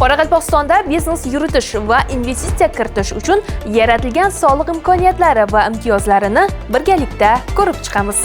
Qoraqalpog'istonda biznes yuritish va investitsiya kiritish uchun yaratilgan soliq imkoniyatlari va imtiyozlarini birgalikda ko'rib chiqamiz.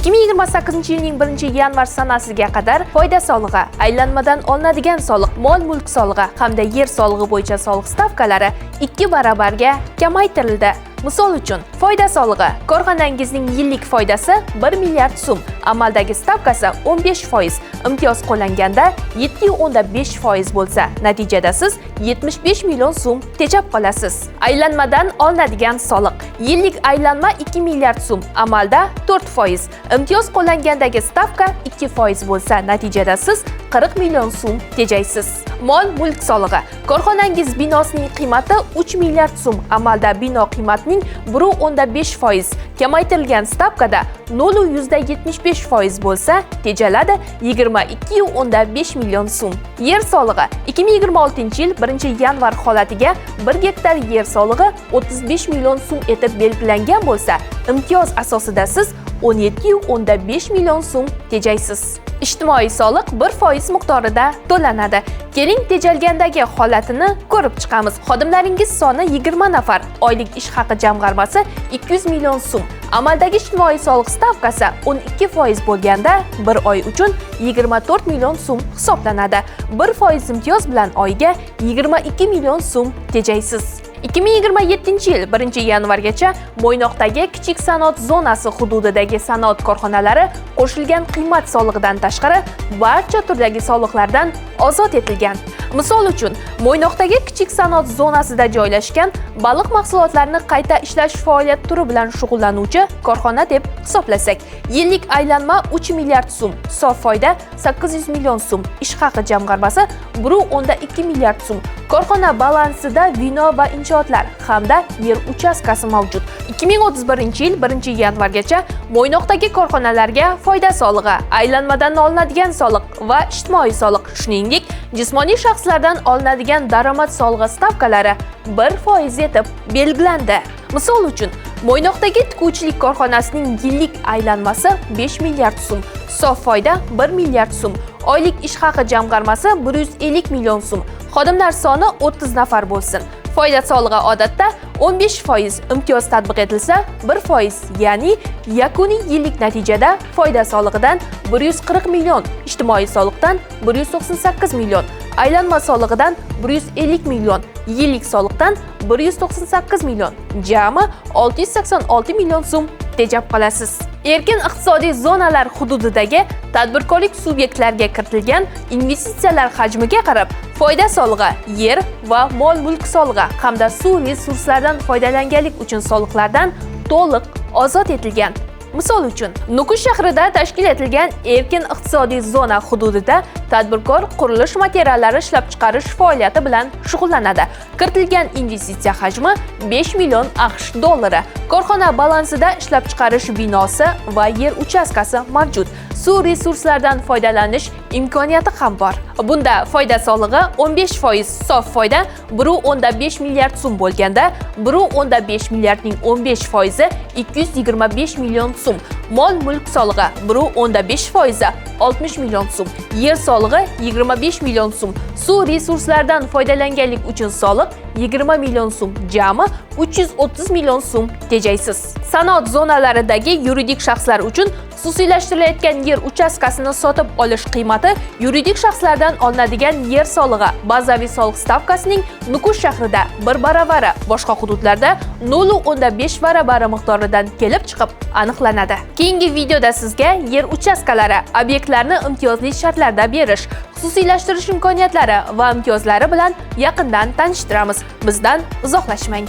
2028-yilning 1-yanvar sanasiga qadar foyda solig'i, aylanmadan olinadigan soliq, mol-mulk solig'i hamda yer solig'i bo'yicha soliq stavkalari 2 barobarga kamaytirildi. Misol uchun, foyda solig'i korxonangizning yillik foydasi 1 milliard so'm, amaldagi stavkasi 15%, imtiyoz qo'llanganda 7.5% bo'lsa, natijada siz 75 million so'm tejab qolasiz. Aylanmadan olinadigan soliq, yillik aylanma 2 milliard so'm, amalda 4%, imtiyoz qo'llangandagi stavka 2% bo'lsa, natijada siz 40 million so'm tejaysiz. Mol-mulk solig'i, korxonangiz binosining qiymati 3 milliard so'm, amalda bino qiymatining 1.5%, kamaytirilgan stavkada 0.75% bo'lsa, tejaladi 22.5 million so'm. Yer solig'i, 2026-yil 1-yanvar holatiga 1 gektar yer solig'i 35 million so'm etib belgilangan bo'lsa, imtiyoz asosida siz 17.5 million so'm tejaysiz. Ijtimoiy soliq 1% miqdorida to'lanadi. Keling, tejalgandagi holatini ko'rib chiqamiz. Xodimlaringiz soni 20 nafar, oylik ish haqi jamg'armasi 200 million so'm. Amaldagi ijtimoiy soliq stavkasi 12% bo'lganda, 1 oy uchun 24 million so'm hisoblanadi. 1% imtiyoz bilan oyiga 22 million so'm tejaysiz. 2027-yil 1-yanvargacha Mo'ynoqdagi kichik sanoat zonasi hududidagi sanoat korxonalari qo'shilgan qiymat solig'idan tashqari barcha turdagi soliqlardan ozod etilgan. Misol uchun, Mo'ynoqdagi kichik sanoat zonasida joylashgan baliq mahsulotlarini qayta ishlash faoliyat turi bilan shug'ullanuvchi korxona deb hisoblasak, yillik aylanma 3 milliard so'm, sof foyda 800 million so'm, ish haqi jamg'armasi 1.2 milliard so'm. Korxona balansida bino va inshootlar hamda yer uchastkasi mavjud. 2031-yil 1-yanvargacha Mo'ynoqdagi korxonalarga foyda solig'i, aylanmadan olinadigan soliq va ijtimoiy soliq, shuningdek, jismoniy shaxslardan olinadigan daromad solig'i stavkalari 1% etib belgilandi. Misol uchun, Mo'ynoqdagi tikuvchilik korxonasining yillik aylanmasi 5 milliard so'm, sof foyda 1 milliard so'm, oylik ish haqi jamg'armasi 150 million so'm, xodimlar soni 30 nafar bo'lsin. Foyda solig'i odatda 15%, imtiyoz tatbiq etilsa 1%, ya'ni yakuniy yillik natijada foyda solig'idan 140 million, ijtimoiy soliqdan 198 million, aylanma solig'idan 150 million, yillik soliqdan 198 million, jami 686 million so'm tejab qolasiz. Erkin iqtisodiy zonalar hududidagi tadbirkorlik subyektlariga kiritilgan investitsiyalar hajmiga qarab, foyda solig'i, yer va mol-mulk solig'i hamda suv resurslaridan foydalanganlik uchun soliqlardan to'liq ozod etilgan. Misol uchun, Nukus shahrida tashkil etilgan erkin iqtisodiy zona hududida tadbirkor qurilish materiallari ishlab chiqarish faoliyati bilan shug'ullanadi. Kiritilgan investitsiya hajmi 5 million AQSh dollari. Korxona balansida ishlab chiqarish binosi va yer uchastkasi mavjud. Suv resurslaridan foydalanish imkoniyati ham bor. Bunda foyda solig'i 15%, sof foyda 1.5 milliard so'm bo'lganda, 1.5 milliardning 15%, 225 million so'm. Mol-mulk solig'i 1.5%, 60 million so'm. Yer solig'i 25 million so'm. Suv resurslaridan foydalanganlik uchun soliq 20 million so'm, jami 330 million so'm tejaysiz. Sanoat zonalaridagi yuridik shaxslar uchun xususiylashtirilayotgan yer uchastkasini sotib olish qiymati yuridik shaxslardan olinadigan yer solig'i bazaviy soliq stavkasining Nukus shahrida 1 baravari, boshqa hududlarda 0.5 baravari miqdoridan kelib chiqib aniqlanadi. Keyingi videoda sizga yer uchastkalari, obyektlarni imtiyozli shartlarda berish, xususiylashtirish imkoniyatlari va imtiyozlari bilan yaqindan tanishtiramiz. Bizdan uzoqlashmang.